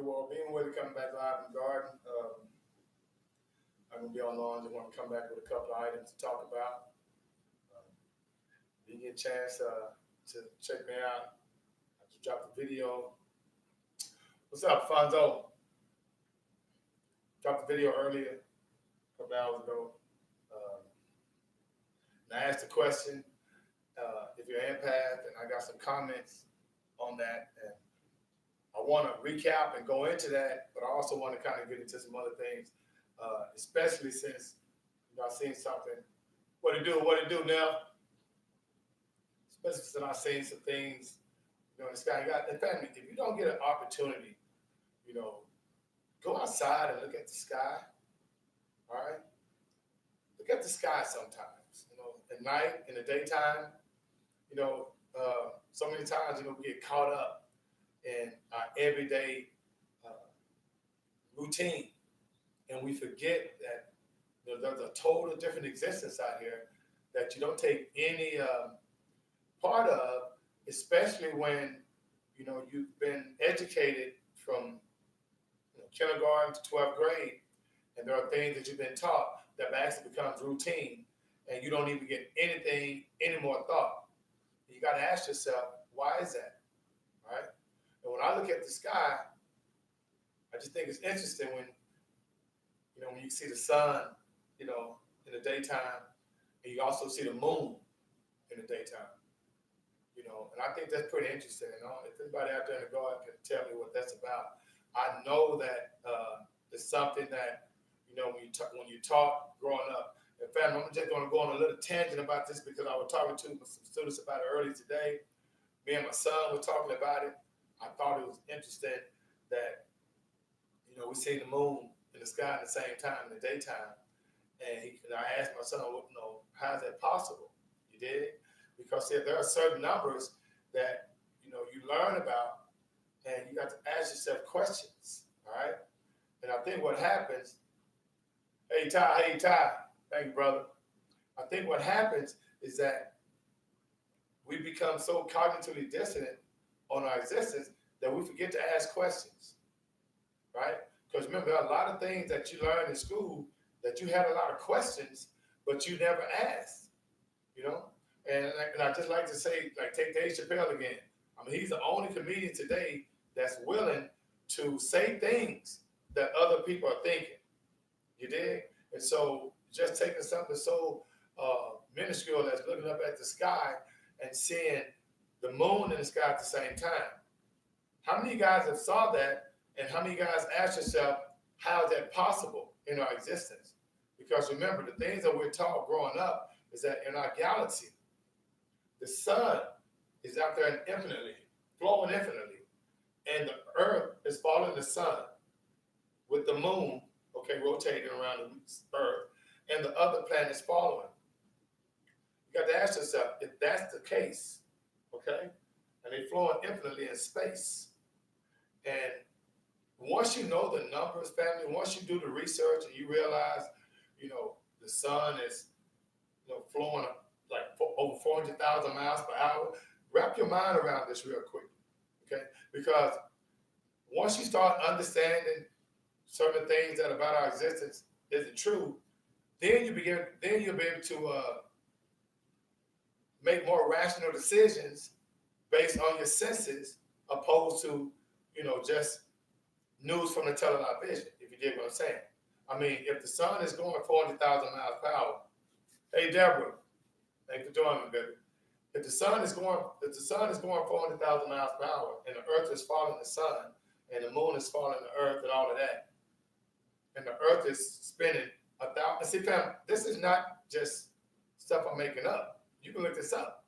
Well, being with it coming back live in the garden, I'm gonna be on long. Just want to come back with a couple of items to talk about. Um, you get a chance to check me out. I just dropped a video. What's up, Fonzo? Dropped the video earlier, a couple hours ago. Um, and I asked the question if you're an empath, and I got some comments on that. And I want to recap and go into that, but I also want to kind of get into some other things, especially since I've seen something. What it do? What it do now? Especially since I've seen some things, in the sky. You got, in fact, if you don't get an opportunity, you know, go outside and look at the sky. All right, look at the sky sometimes. At night, in the daytime. So many times, we get caught up in our everyday uh, routine, and we forget that there's a total different existence out here that you don't take any part of, especially when you've been educated from kindergarten to 12th grade, and there are things that you've been taught that actually becomes routine, and you don't even get anything any more thought. You got to ask yourself, why is that? Right? And when I look at the sky, I just think it's interesting when you see the sun, in the daytime, and you also see the moon in the daytime. And I think that's pretty interesting. If anybody out there in the garden can tell me what that's about, I know that it's something that when you taught growing up. In fact, I'm just going to go on a little tangent about this because I was talking to some students about it earlier today. Me and my son were talking about it. I thought it was interesting that we see the moon in the sky at the same time in the daytime. And I asked my son, how is that possible? You did? Because there are certain numbers that you learn about, and you got to ask yourself questions. All right. And I think what happens, hey Ty, thank you, brother. I think what happens is that we become so cognitively dissonant on our existence that we forget to ask questions, right? Because remember, there are a lot of things that you learn in school that you had a lot of questions, but you never asked, you know? And I just like to say, take Dave Chappelle again. I mean, he's the only comedian today that's willing to say things that other people are thinking. You dig? And so just taking something so minuscule as looking up at the sky and seeing the moon in the sky at the same time. How many guys have saw that, and how many guys ask yourself, how is that possible in our existence? Because remember, the things that we're taught growing up is that in our galaxy, the sun is out there infinitely, flowing infinitely, and the earth is following the sun with the moon, rotating around the earth, and the other planets following. You got to ask yourself, if that's the case, and they flowing infinitely in space, and once you know the numbers, family, once you do the research and you realize, the sun is, flowing like over 400,000 miles per hour, wrap your mind around this real quick, Because once you start understanding certain things that about our existence isn't true, then you'll be able to make more rational decisions based on your senses, opposed to, just news from the television, if you get what I'm saying. I mean, if the sun is going 400,000 miles per hour, hey Deborah, thank you for joining me, baby. If the sun is going 400,000 miles per hour, and the Earth is following the sun, and the moon is following the Earth, and all of that, and the Earth is spinning 1,000. See, fam, this is not just stuff I'm making up. You can look this up.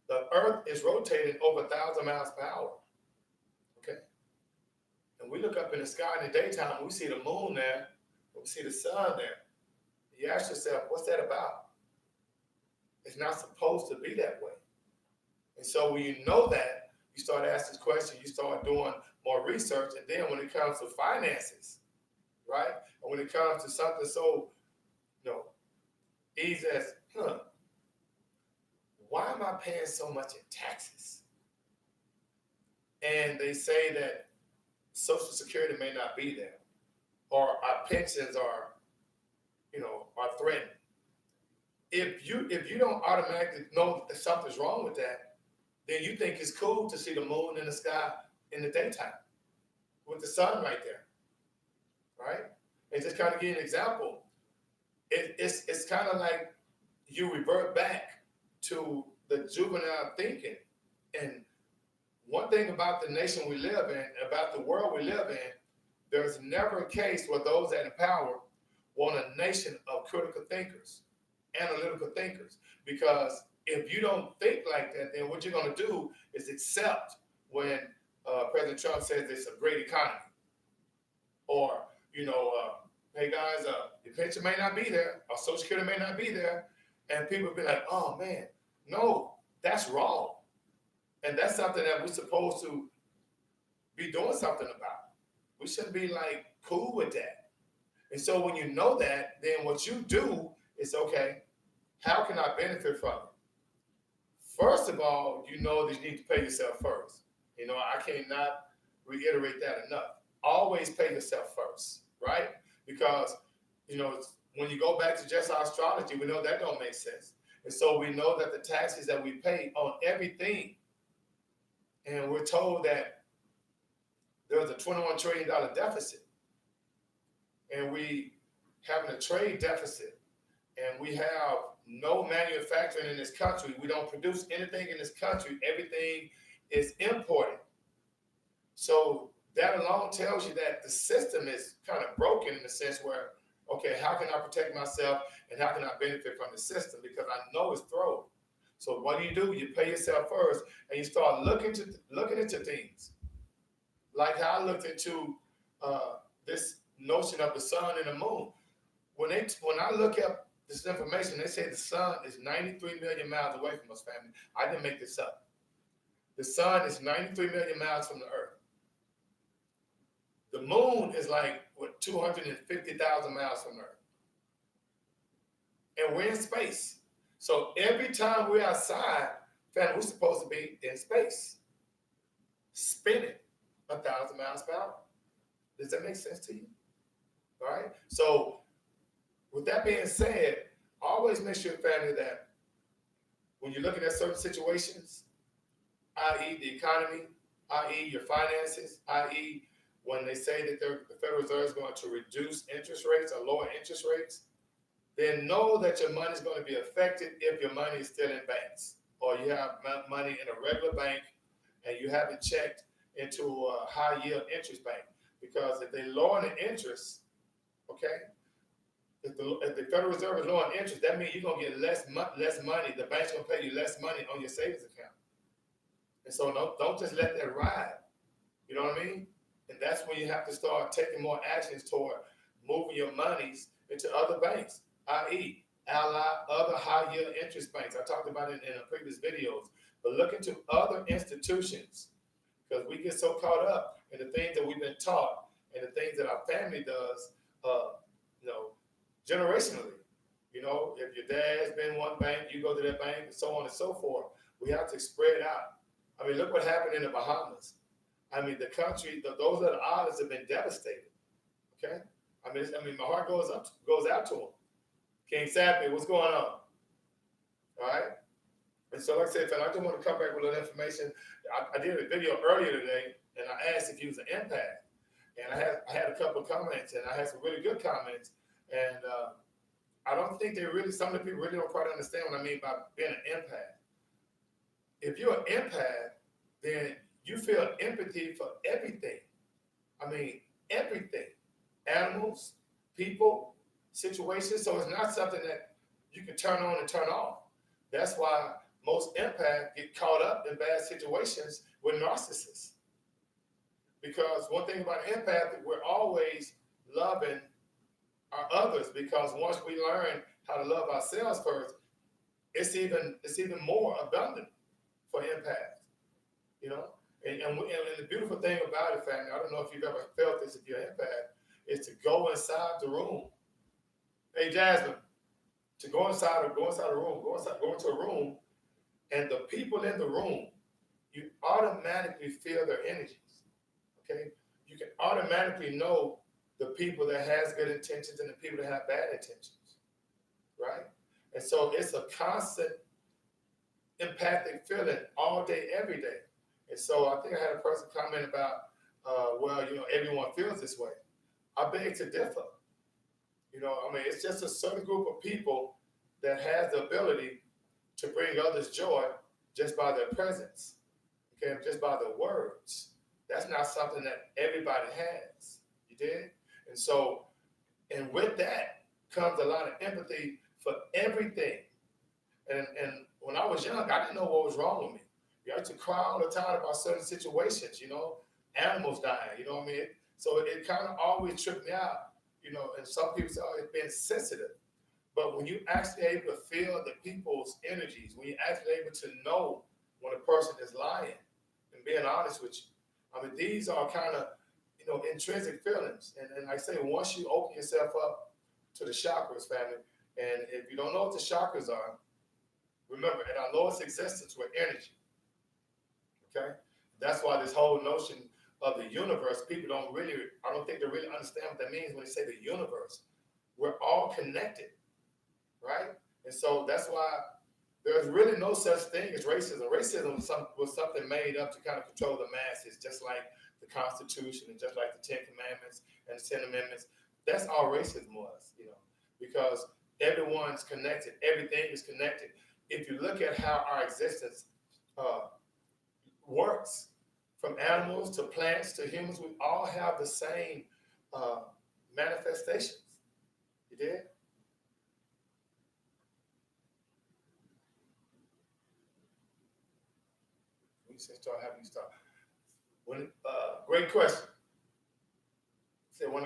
The Earth is rotating over 1,000 miles per hour. And we look up in the sky in the daytime, and we see the moon there, and we see the sun there. You ask yourself, what's that about? It's not supposed to be that way. And so when you know that, you start asking questions, you start doing more research, and then when it comes to finances, right? And when it comes to something so, easy as, why am I paying so much in taxes? And they say that Social Security may not be there, or our pensions are, are threatened. If you don't automatically know that something's wrong with that, then you think it's cool to see the moon in the sky in the daytime with the sun right there, right? And just kind of give you an example, it's kind of like you revert back to the juvenile thinking. And one thing about the nation we live in, about the world we live in, there's never a case where those that in power want a nation of critical thinkers, analytical thinkers. Because if you don't think like that, then what you're going to do is accept when President Trump says it's a great economy, or hey guys, your pension may not be there, or Social Security may not be there, and people will be like, oh man, no, that's wrong, and that's something that we're supposed to be doing something about. We shouldn't be like cool with that. And so when you know that, then what you do is, okay, how can I benefit from it? First of all, you know that you need to pay yourself first. I cannot reiterate that enough. Always pay yourself first, right? Because, when you go back to just our astrology, we know that don't make sense. And so we know that the taxes that we pay on everything, and we're told that there's a $21 trillion deficit, and we having a trade deficit, and we have no manufacturing in this country. We don't produce anything in this country. Everything is imported. So that alone tells you that the system is kind of broken in the sense where, okay, how can I protect myself and how can I benefit from the system? Because I know it's thrown. So what do? You pay yourself first, and you start looking into things. Like how I looked into this notion of the sun and the moon. When I look at this information, they say the sun is 93 million miles away from us, family. I didn't make this up. The sun is 93 million miles from the earth. The moon is like, 250,000 miles from earth. And we're in space. So every time we're outside, family, we're supposed to be in space, spinning 1,000 miles per hour. Does that make sense to you? All right. So with that being said, always make sure, family, that when you're looking at certain situations, i.e. the economy, i.e. your finances, i.e. when they say that the Federal Reserve is going to reduce interest rates or lower interest rates, then know that your money is going to be affected if your money is still in banks, or you have money in a regular bank and you haven't checked into a high yield interest bank. Because if they lower the interest, okay, if the Federal Reserve is lowering interest, that means you're going to get less money. The bank's going to pay you less money on your savings account. And so don't just let that ride. You know what I mean? And that's when you have to start taking more actions toward moving your monies into other banks, i.e. Ally, other high yield interest banks. I talked about it in the previous videos. But look into other institutions, because we get so caught up in the things that we've been taught and the things that our family does, generationally. If your dad's been in one bank, you go to that bank, and so on and so forth. We have to spread out. I mean, look what happened in the Bahamas. I mean, the country, those other islands have been devastated. Okay, I mean, my heart goes out to them. King Sappy, what's going on? All right. And so, like I said, I just want to come back with a little information. I did a video earlier today, and I asked if he was an empath, and I had a couple of comments, and I had some really good comments, and I don't think some of the people really don't quite understand what I mean by being an empath. If you're an empath, then you feel empathy for everything. I mean, everything. Animals, people, situations. So it's not something that you can turn on and turn off. That's why most empaths get caught up in bad situations with narcissists. Because one thing about empath, we're always loving our others, because once we learn how to love ourselves first, it's even more abundant for empaths, And the beautiful thing about it, family, I don't know if you've ever felt this if you're an empath, is to go inside the room. Hey, Jasmine, to go inside the room, go into a room, and the people in the room, you automatically feel their energies. Okay? you can automatically know the people that has good intentions and the people that have bad intentions, right? And so it's a constant empathic feeling all day, every day. And so I think I had a person comment about, well, everyone feels this way. I beg to differ. I mean, it's just a certain group of people that has the ability to bring others joy just by their presence, okay, just by their words. That's not something that everybody has. You did? And so, and with that comes a lot of empathy for everything. And when I was young, I didn't know what was wrong with me. I used to cry all the time about certain situations, animals dying, you know what I mean? So it kind of always tripped me out, and some people say, oh, it's being sensitive. But when you actually able to feel the people's energies, when you're actually able to know when a person is lying and being honest with you, I mean, these are kind of, intrinsic feelings. And like I say, once you open yourself up to the chakras, family, and if you don't know what the chakras are, remember, at our lowest existence, we're energy. Okay? That's why this whole notion of the universe, people I don't think they really understand what that means when they say the universe. We're all connected, right? And so that's why there's really no such thing as racism. Racism was something made up to kind of control the masses, just like the Constitution and just like the Ten Commandments and the Ten Amendments. That's all racism was, because everyone's connected. Everything is connected. If you look at how our existence uh, works, from animals to plants to humans, we all have the same uh, manifestations. You did? When you say start, how do you start? Great question. Say when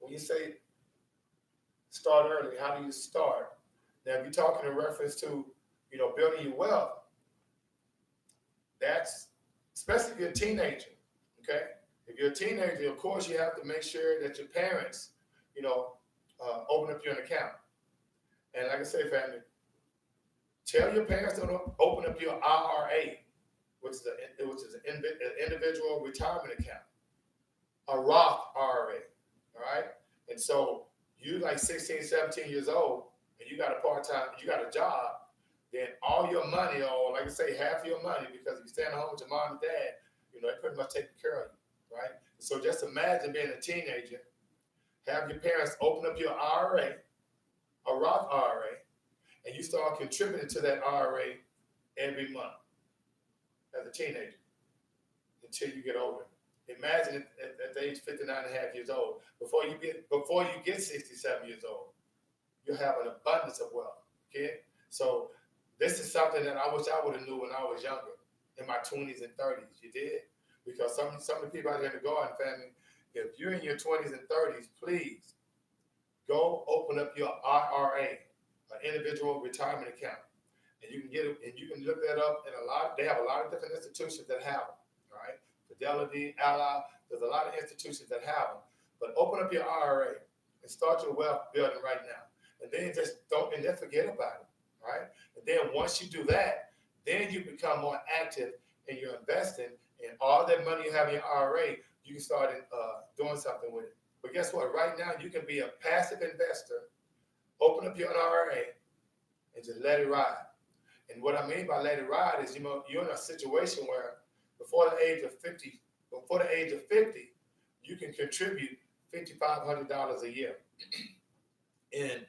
you say start early, how do you start? Now, if you're talking in reference to, building your wealth, that's especially if you're a teenager. Okay, if you're a teenager, of course you have to make sure that your parents, open up you an account. And like I say, family, tell your parents to open up your IRA, which is an individual retirement account, a Roth IRA. All right, and so you like 16, 17 years old, and you got you got a job, then all your money, or like I say, half your money, because if you stay at home with your mom and dad, they're pretty much taking care of you, right? So just imagine being a teenager, have your parents open up your IRA, a Roth IRA, and you start contributing to that IRA every month as a teenager until you get older. Imagine at the age 59 and a half years old, before you get 67 years old, you'll have an abundance of wealth. Okay? So this is something that I wish I would have knew when I was younger, in my 20s and 30s. You did? Because some of the people out here in the garden family, if you're in your 20s and 30s, please go open up your IRA, an individual retirement account. And you can get it, and you can look that up, and they have a lot of different institutions that have them, all right? Fidelity, Ally, there's a lot of institutions that have them. But open up your IRA and start your wealth building right now. And then and then forget about it, right? And then once you do that, then you become more active in your investing, and all that money you have in your IRA, you can start doing something with it. But guess what? Right now, you can be a passive investor, open up your IRA, and just let it ride. And what I mean by let it ride is, you're in a situation where before the age of 50, you can contribute $5,500 a year in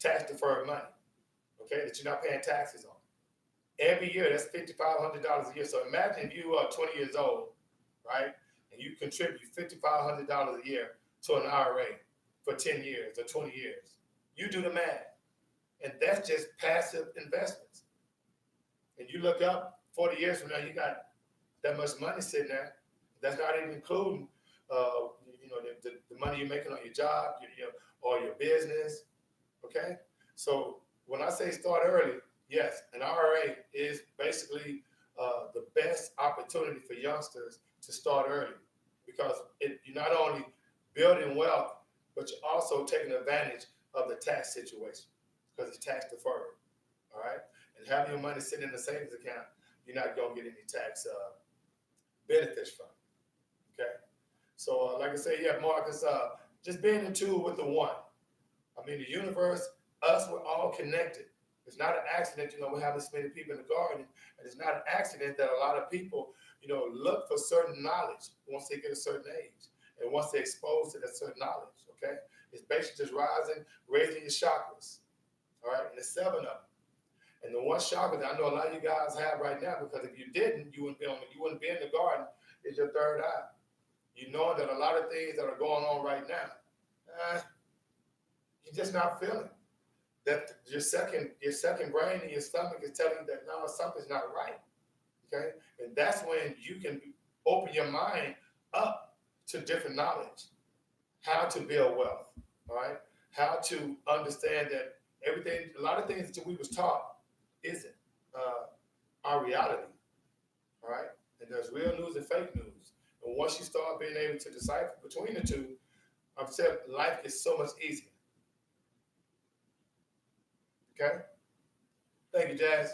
tax deferred money, okay, that you're not paying taxes on. Every year, that's $5,500 a year. So imagine if you are 20 years old, right, and you contribute $5,500 a year to an IRA for 10 years or 20 years. You do the math. And that's just passive investments. And you look up 40 years from now, you got that much money sitting there. That's not even including, the money you're making on your job, or your business. Okay, so when I say start early, yes, an IRA is basically the best opportunity for youngsters to start early, because you're not only building wealth, but you're also taking advantage of the tax situation because it's tax deferred. All right, and having your money sitting in a savings account, you're not going to get any tax benefits from. Okay, So, like I said, yeah, Marcus, just being in tune with the one. I mean, the universe, us, we're all connected. It's not an accident, we have this many people in the garden, and it's not an accident that a lot of people, look for certain knowledge once they get a certain age, and once they're exposed to that certain knowledge. Okay, it's basically just raising your chakras. All right, and there's seven of them. And the one chakra that I know a lot of you guys have right now, because if you didn't, you wouldn't be in the garden, is your third eye. You know that a lot of things that are going on right now, you're just not feeling that your second brain in your stomach is telling you that no, something's not right. Okay, and that's when you can open your mind up to different knowledge, how to build wealth. All right, how to understand that everything, a lot of things that we was taught isn't our reality. All right, and there's real news and fake news. And once you start being able to decipher between the two, I'm saying life is so much easier. Okay, thank you, Jazz.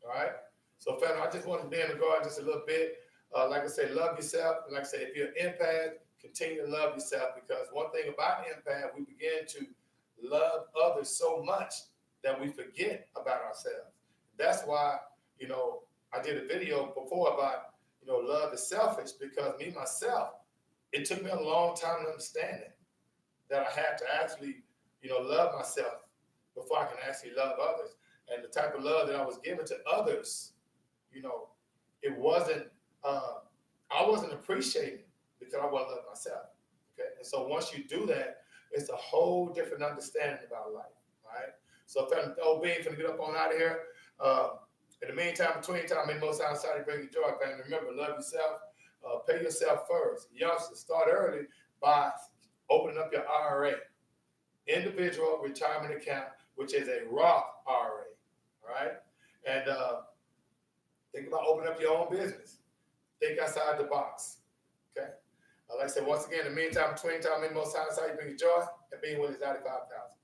All right. So, family, I just want to be in the garden just a little bit. Like I said, love yourself. And like I said, if you're an empath, continue to love yourself, because one thing about empath, we begin to love others so much that we forget about ourselves. That's why, you know, I did a video before about, love is selfish, because me, myself, it took me a long time to understand that I had to actually, love myself before I can actually love others. And the type of love that I was giving to others, you know, it wasn't, I wasn't appreciating, because I wasn't loving myself. Okay. And so once you do that, it's a whole different understanding about life. All right. So if I'm OB, finna get up on out of here. Uh, in the meantime, between time, in most outside to bring you joy, family. Remember, love yourself, pay yourself first. Youngsters, start early by opening up your IRA, individual retirement account, which is a Roth IRA. All right. And think about opening up your own business. Think outside the box. Okay. Like I said, once again, in the meantime, between time, in most outside, you bring you joy, and being with is 95,000.